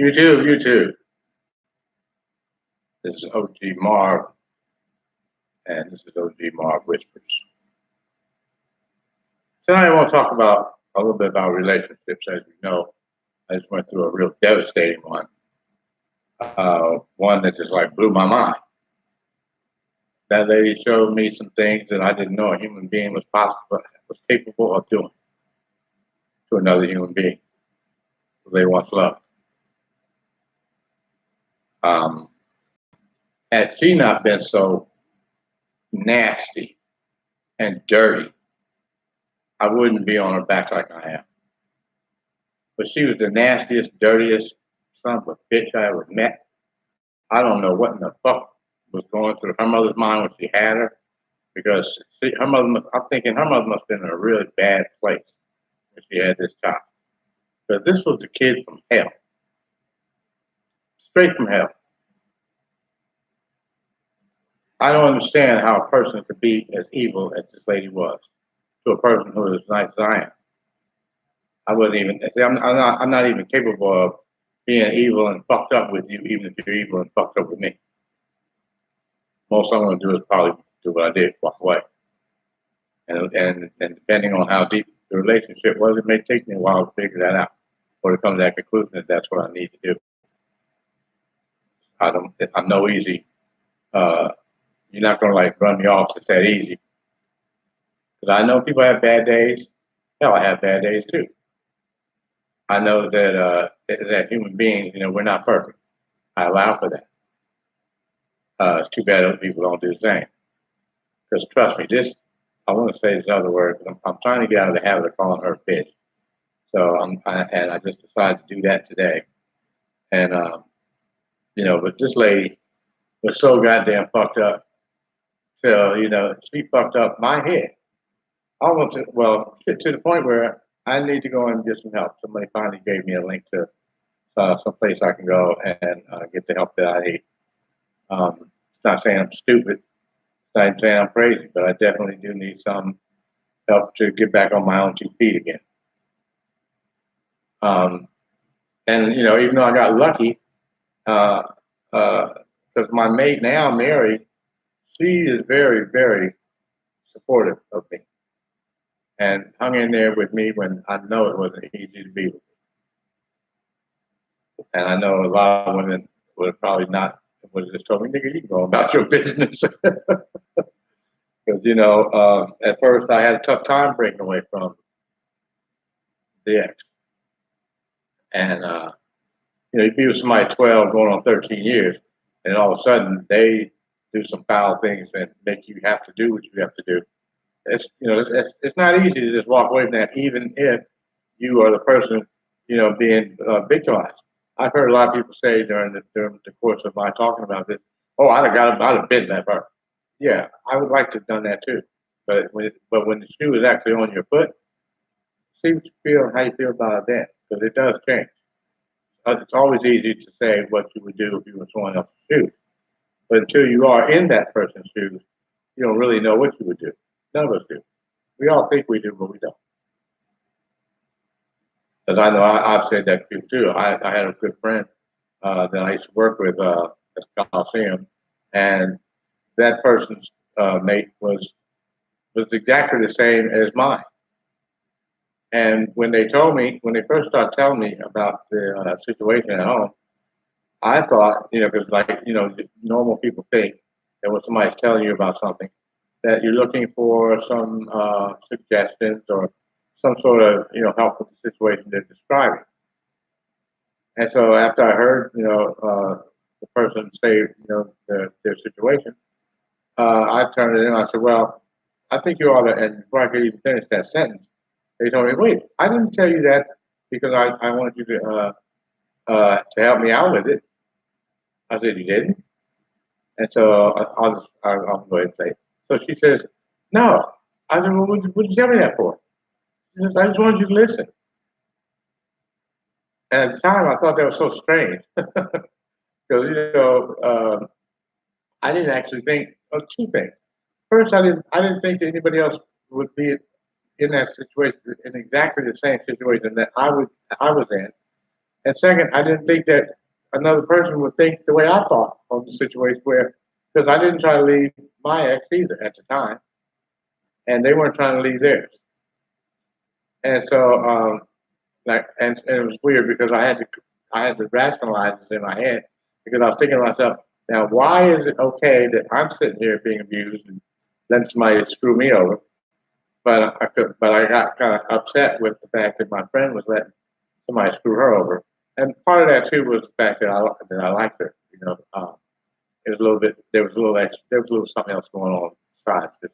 YouTube, YouTube. This is OGMarv, and this is OGMarv Whispers. Tonight I want to talk about a little bit about relationships. As you know, I just went through a real devastating one. One that just like blew my mind. That lady showed me some things that I didn't know a human being was capable of doing to another human being who they once loved. Had she not been so nasty and dirty, I wouldn't be on her back like I am. But she was the nastiest, dirtiest son of a bitch I ever met. I don't know what in the fuck was going through her mother's mind when she had her, because I'm thinking her mother must have been in a really bad place when she had this child. But this was the kid from hell, straight from hell. I don't understand how a person could be as evil as this lady was to a person who is as nice as I am. I wouldn't even. I'm not even capable of being evil and fucked up with you, even if you're evil and fucked up with me. Most I'm going to do is probably do what I did, walk away. And depending on how deep the relationship was, it may take me a while to figure that out, or to come to that conclusion that that's what I need to do. I'm no easy. You're not going to like run me off. It's that easy. Because I know people have bad days. Hell, I have bad days too. I know that human beings, we're not perfect. I allow for that. It's too bad other people don't do the same. Because trust me, I want to say this other word, but I'm trying to get out of the habit of calling her a bitch. So I just decided to do that today. And but this lady was so goddamn fucked up till she fucked up my head. Almost to the point where I need to go and get some help. Somebody finally gave me a link to some place I can go and get the help that I need. It's not saying I'm stupid. It's not saying I'm crazy, but I definitely do need some help to get back on my own 2 feet again. And even though I got lucky, because my mate now, Mary, she is very, very supportive of me and hung in there with me when I know it wasn't easy to be with me. And I know a lot of women would probably not, would have just told me, nigga, you can go about your business. Because, at first I had a tough time breaking away from the ex. And, you be with somebody 12 going on 13 years, and all of a sudden they do some foul things and make you have to do what you have to do. It's not easy to just walk away from that, even if you are the person, being victimized. I've heard a lot of people say during the course of my talking about this, oh, I'd have been that person. Yeah, I would like to have done that too. But when the shoe is actually on your foot, see what you feel and how you feel about it then, because it does change. It's always easy to say what you would do if you were someone else's shoes. But until you are in that person's shoes, you don't really know what you would do. None of us do. We all think we do, but we don't. Because I know I've said that to people too. I had a good friend that I used to work with at the Coliseum, and that person's mate was exactly the same as mine. And when they first started telling me about the situation at home, I thought, because normal people think that when somebody's telling you about something, that you're looking for some suggestions or some sort of, help with the situation they're describing. And so after I heard, the person say, their situation, I turned it in. I said, well, I think you ought to, and before I could even finish that sentence, they told me, wait, I didn't tell you that because I wanted you to help me out with it. I said, you didn't? And so I'll go ahead and say it. So she says, no. I said, well, what did you tell me that for? She says, I just wanted you to listen. And at the time, I thought that was so strange. Because, I didn't actually think of 2 things. First, I didn't think that anybody else would be in that situation, in exactly the same situation that I was in, And second, I didn't think that another person would think the way I thought of the situation where, because I didn't try to leave my ex either at the time, and they weren't trying to leave theirs. And so, and it was weird because I had to rationalize it in my head because I was thinking to myself, now why is it okay that I'm sitting here being abused and letting somebody screw me over, but I got kind of upset with the fact that my friend was letting somebody screw her over, and part of that too was the fact that I liked her. It was a little bit there was a little something else going on besides this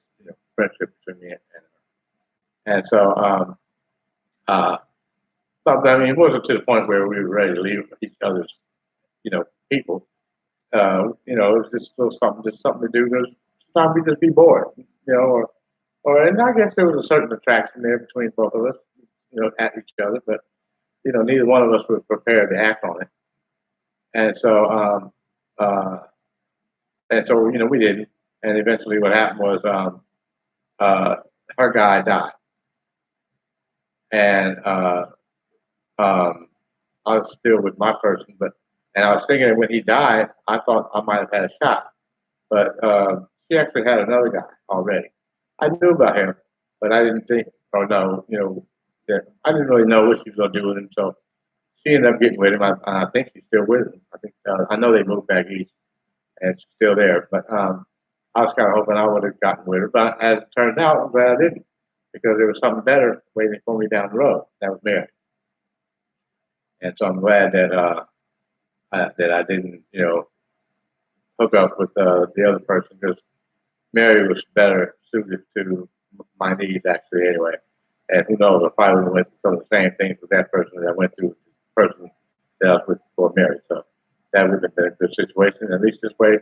friendship between me and her. And so uh, but I mean, it wasn't to the point where we were ready to leave each other's people. It was just something to do because sometimes we just be bored, and I guess there was a certain attraction there between both of us, at each other, but neither one of us was prepared to act on it, and uh, so we didn't, and eventually what happened was uh, her guy died, and I was still with my person, and I was thinking that when he died, I thought I might have had a shot, but she actually had another guy already. I knew about him, but I didn't think, or no, that I didn't really know what she was going to do with him. So she ended up getting with him. I think she's still with him. I know they moved back east, and she's still there. But I was kind of hoping I would have gotten with her, but as it turned out, I'm glad I didn't because there was something better waiting for me down the road. That was Mary, and so I'm glad that I didn't, hook up with the other person because Mary was better suited to my needs actually anyway. And who knows, I probably went through some of the same things with that person that I went through with the person that I was with before Mary. So that would have been a good situation. At least this way,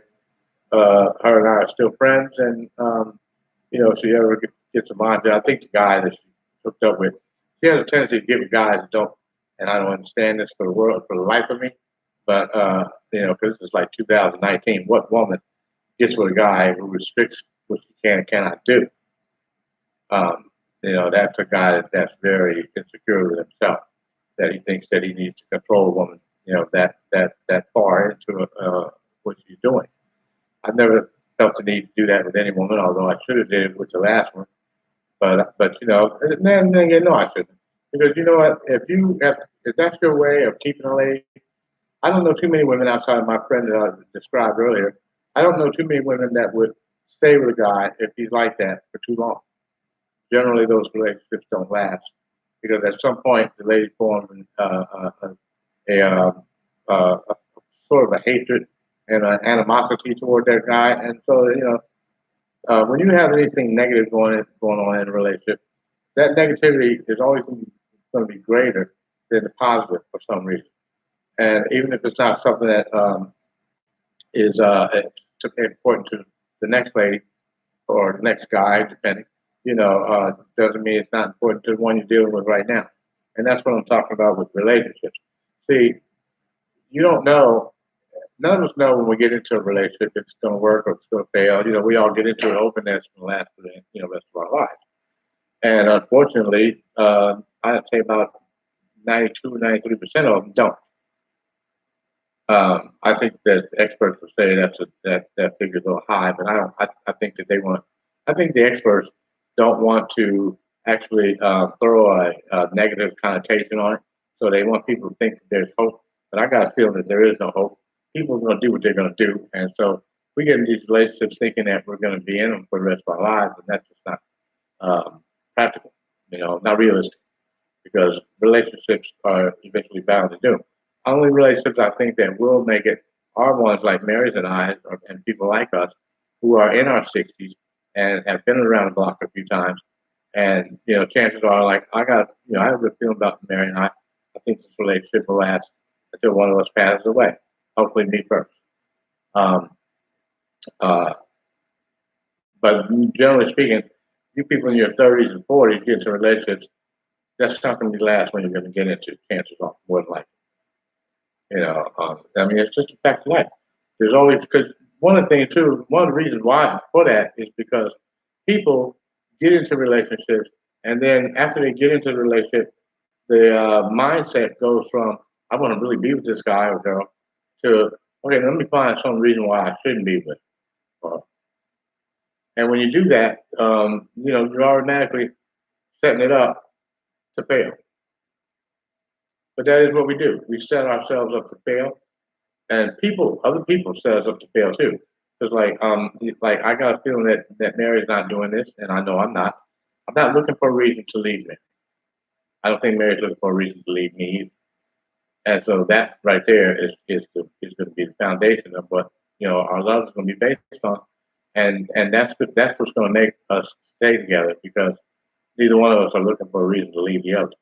her and I are still friends. And, if she ever gets a mind, I think the guy that she hooked up with, she has a tendency to give guys that don't, and I don't understand this for the life of me. But, because it's like 2019, what woman gets with a guy who restricts what you can and cannot do? That's a guy that's very insecure with himself, that he thinks that he needs to control a woman, that far into what she's doing. I've never felt the need to do that with any woman, although I should have did it with the last one. But then again, no, I shouldn't, because you know what? If that's your way of keeping a lady, I don't know too many women outside of my friend that I described earlier. I don't know too many women that would stay with a guy if he's like that for too long. Generally, those relationships don't last because at some point the lady forms a, a sort of a hatred and an animosity toward that guy, and so when you have anything negative going on in a relationship, that negativity is always going to be greater than the positive for some reason. And even if it's not something that is important to the next lady or the next guy, depending, doesn't mean it's not important to the one you're dealing with right now. And that's what I'm talking about with relationships. See, you don't know. None of us know when we get into a relationship if it's going to work or if it's going to fail. We all get into it hoping that it's going to last for the rest of our lives. And unfortunately, I'd say about 92, 93% of them don't. I think that experts will say that figure's a little high, but I don't. I think that they want. I think the experts don't want to actually throw a negative connotation on it, so they want people to think that there's hope. But I got a feeling that there is no hope. People are going to do what they're going to do, and so we get in these relationships thinking that we're going to be in them for the rest of our lives, and that's just not practical. Not realistic, because relationships are eventually bound to do. Only relationships I think that will make it are ones like Mary's and I, and people like us who are in our 60s and have been around the block a few times. And chances are, like I have a good feeling about Mary and I. I think this relationship will last until one of us passes away. Hopefully, me first. Um, uh, but generally speaking, you people in your 30s and 40s get into relationships. That's not going to be the last one you're going to get into. Chances are, more than likely. I mean, it's just a fact of life. There's always, because one of the things too, one of the reasons why for that is because people get into relationships, and then after they get into the relationship, the mindset goes from I want to really be with this guy or girl, to, okay, let me find some reason why I shouldn't be with her. And when you do that, you're automatically setting it up to fail. But that is what we do. We set ourselves up to fail, and other people set us up to fail too. Because like I got a feeling that Mary's not doing this, and I know I'm not. I'm not looking for a reason to leave me. I don't think Mary's looking for a reason to leave me either. And so that right there is going to be the foundation of what our love is going to be based on, and that's what's going to make us stay together, because neither one of us are looking for a reason to leave the other.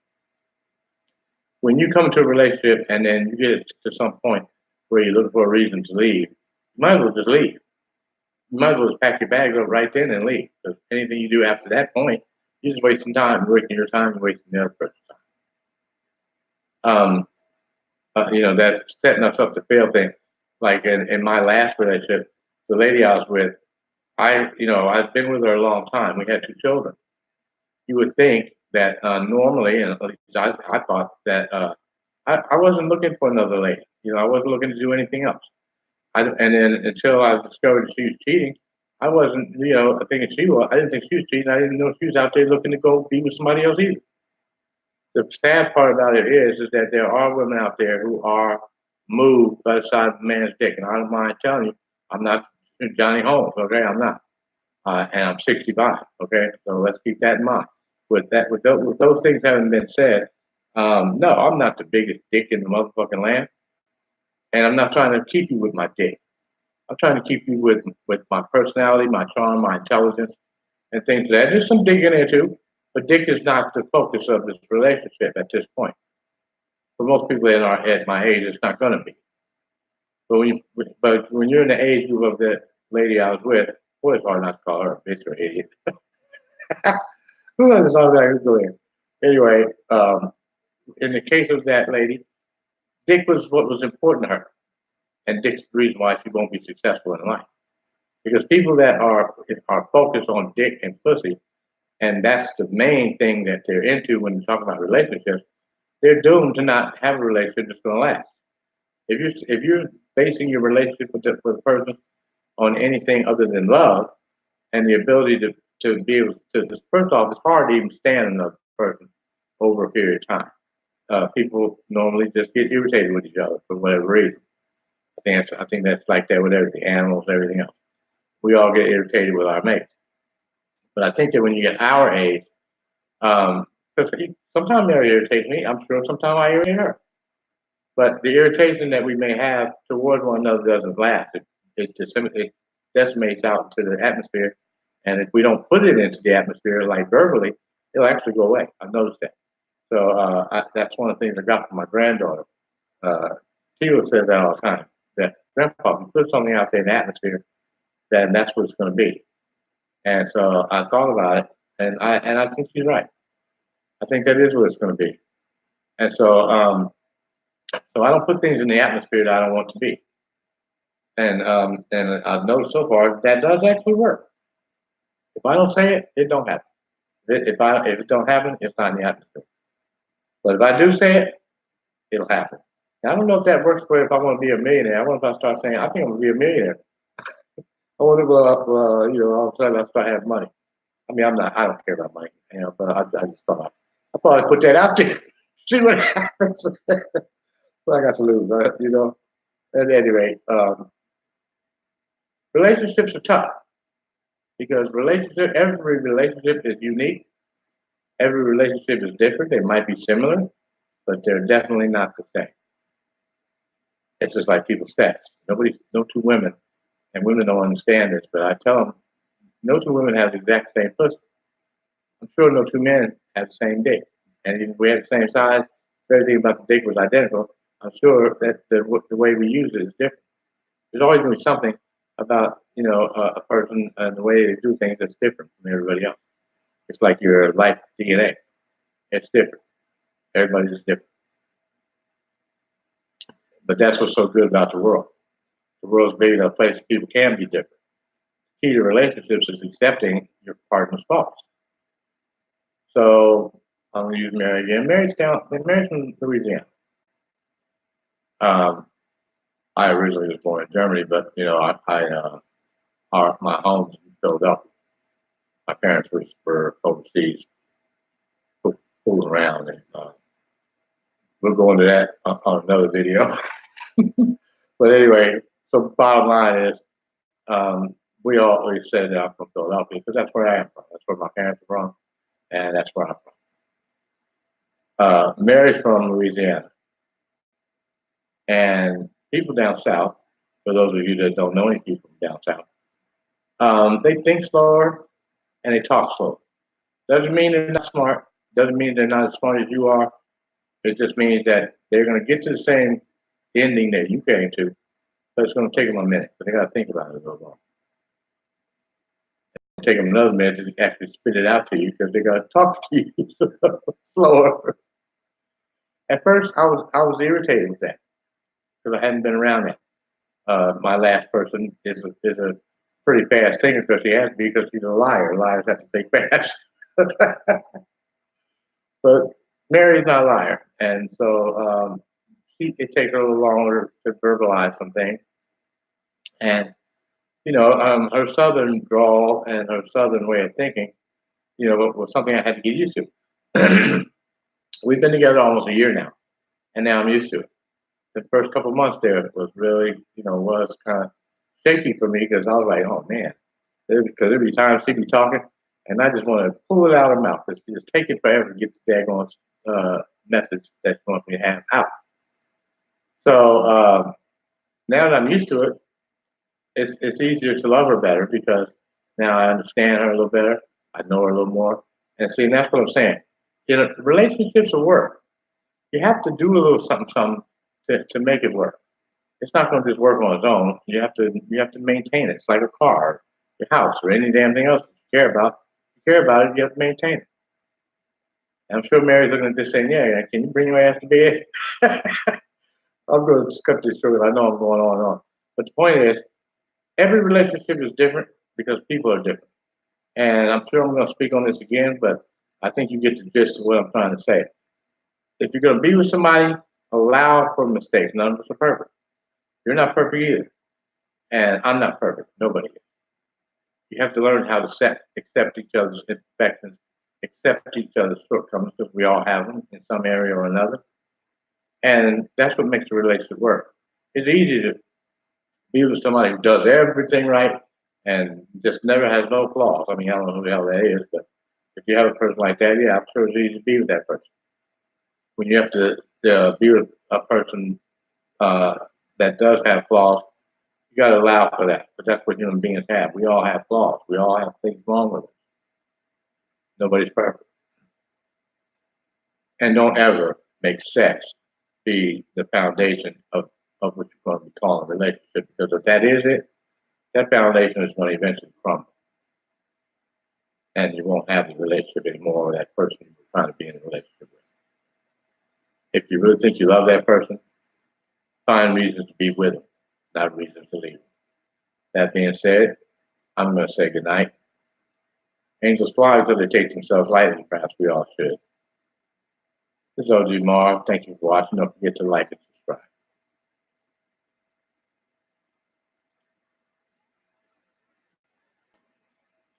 When you come to a relationship and then you get to some point where you're looking for a reason to leave, you might as well just leave. You might as well just pack your bags up right then and leave. Because anything you do after that point, you're just wasting time. You're wasting your time. You're wasting the other person's time. That setting us up to fail thing. Like in my last relationship, the lady I was with, I've been with her a long time. We had 2 children. You would think that normally, and at least I thought that I wasn't looking for another lady. I wasn't looking to do anything else. And then until I discovered she was cheating, I wasn't, thinking she was. I didn't think she was cheating. I didn't know she was out there looking to go be with somebody else either. The sad part about it is that there are women out there who are moved by the side of a man's dick, and I don't mind telling you, I'm not Johnny Holmes. Okay, I'm not, and I'm 65. Okay, so let's keep that in mind. With those things having been said, no, I'm not the biggest dick in the motherfucking land, and I'm not trying to keep you with my dick. I'm trying to keep you with my personality, my charm, my intelligence, and things like that. There's some dick in there too, but dick is not the focus of this relationship at this point. For most people at my age, it's not going to be. But when you're in the age group of the lady I was with, boy, it's hard not to call her a bitch or idiot. Who knows all that? Go ahead. Anyway, in the case of that lady, dick was what was important to her, and dick's the reason why she won't be successful in life. Because people that are focused on dick and pussy, and that's the main thing that they're into when you talk about relationships, they're doomed to not have a relationship that's going to last. If you're basing your relationship with the person on anything other than love and the ability to be able to, first off, it's hard to even stand another person over a period of time. People normally just get irritated with each other for whatever reason. I think that's like that with everything, animals, everything else. We all get irritated with our mates. But I think that when you get our age, because sometimes Mary irritates me, I'm sure sometimes I irritate her. But the irritation that we may have towards one another doesn't last. It decimates out into the atmosphere. And if we don't put it into the atmosphere, like verbally, it'll actually go away. I've noticed that. So that's one of the things I got from my granddaughter. Sheila says that all the time, that Grandpa, if you put something out there in the atmosphere, then that's what it's going to be. And so I thought about it, and I think she's right. I think that is what it's going to be. And so I don't put things in the atmosphere that I don't want to be. And I've noticed so far that does actually work. If I don't say it, it don't happen. If it don't happen, it's not in the atmosphere. But if I do say it, it'll happen. Now, I don't know if that works for if I want to be a millionaire. I want to start saying, I think I'm going to be a millionaire. I want to go up, all of a sudden I start having money. I mean, I don't care about money, but I just thought I'd put that out there. See what happens. What I got to lose, At any rate, relationships are tough because every relationship is unique. Every relationship is different. They might be similar, but they're definitely not the same. It's just like people's sex. No 2 women, and women don't understand this, but I tell them, no 2 women have the exact same pussy. I'm sure no 2 men have the same dick. And if we had the same size, if everything about the dick was identical, I'm sure that the way we use it is different. There's always going to be something about, a person and the way they do things that's different from everybody else. It's like your life DNA. It's different. Everybody's just different. But that's what's so good about the world. The world's big enough place people can be different. The key to relationships is accepting your partner's faults. So I'm going to use Mary again. Mary's from Louisiana. Um, I originally was born in Germany, but my home's in Philadelphia. My parents were overseas, fooling around, and we'll go into that on another video. But anyway, so bottom line is, we always said that I'm from Philadelphia because that's where I am from. That's where my parents are from, and that's where I'm from. Mary's from Louisiana, and people down south, for those of you that don't know any people from down south, they think slower and they talk slower. Doesn't mean they're not smart. Doesn't mean they're not as smart as you are. It just means that they're going to get to the same ending that you came to, but it's going to take them a minute. But they got to think about it a little more. It'll take them another minute to actually spit it out to you because they got to talk to you slower. At first, I was irritated with that because I hadn't been around that. My last person is a pretty fast thinker because she has to be because she's a liar. Liars have to think fast. But Mary's not a liar, and so it takes her a little longer to verbalize some things. And her southern drawl and her southern way of thinking, was something I had to get used to. We've been together almost a year now, and now I'm used to it. The first couple of months there was really, was kind of shaky for me because I was like, oh man, because every time she'd be talking, and I just want to pull it out of her mouth. It's just take it forever to get the daggone message that she wants me to have out. So now that I'm used to it, it's easier to love her better because now I understand her a little better. I know her a little more. And see, and that's what I'm saying. In relationships will work. You have to do a little something to make it work. It's not going to just work on its own. You have to maintain it. It's like a car, your house, or any damn thing else you care about. You care about it, you have to maintain it. And I'm sure Mary's looking at this saying, "Yeah, can you bring your ass to bed?" I'm going to cut this short. I know I'm going on and on. But the point is, every relationship is different because people are different. And I'm sure I'm going to speak on this again, but I think you get the gist of what I'm trying to say. If you're going to be with somebody, allow for mistakes. None of us are perfect. You're not perfect either. And I'm not perfect. Nobody is. You have to learn how to accept each other's imperfections, accept each other's shortcomings, because we all have them in some area or another. And that's what makes a relationship work. It's easy to be with somebody who does everything right and just never has no flaws. I mean, I don't know who the hell that is, but if you have a person like that, yeah, I'm sure it's easy to be with that person. When you have to be with a person that does have flaws, you got to allow for that, because that's what human beings have. We all have flaws. We all have things wrong with us. Nobody's perfect. And don't ever make sex be the foundation of what you're going to be calling a relationship, because if that is it, that foundation is going to eventually crumble. And you won't have the relationship anymore with that person you're trying to be in a relationship with. If you really think you love that person, find reasons to be with them, not reasons to leave them. That being said, I'm going to say goodnight. Angels fly because they take themselves lightly. Perhaps we all should. This is OGMarv. Thank you for watching. Don't forget to like and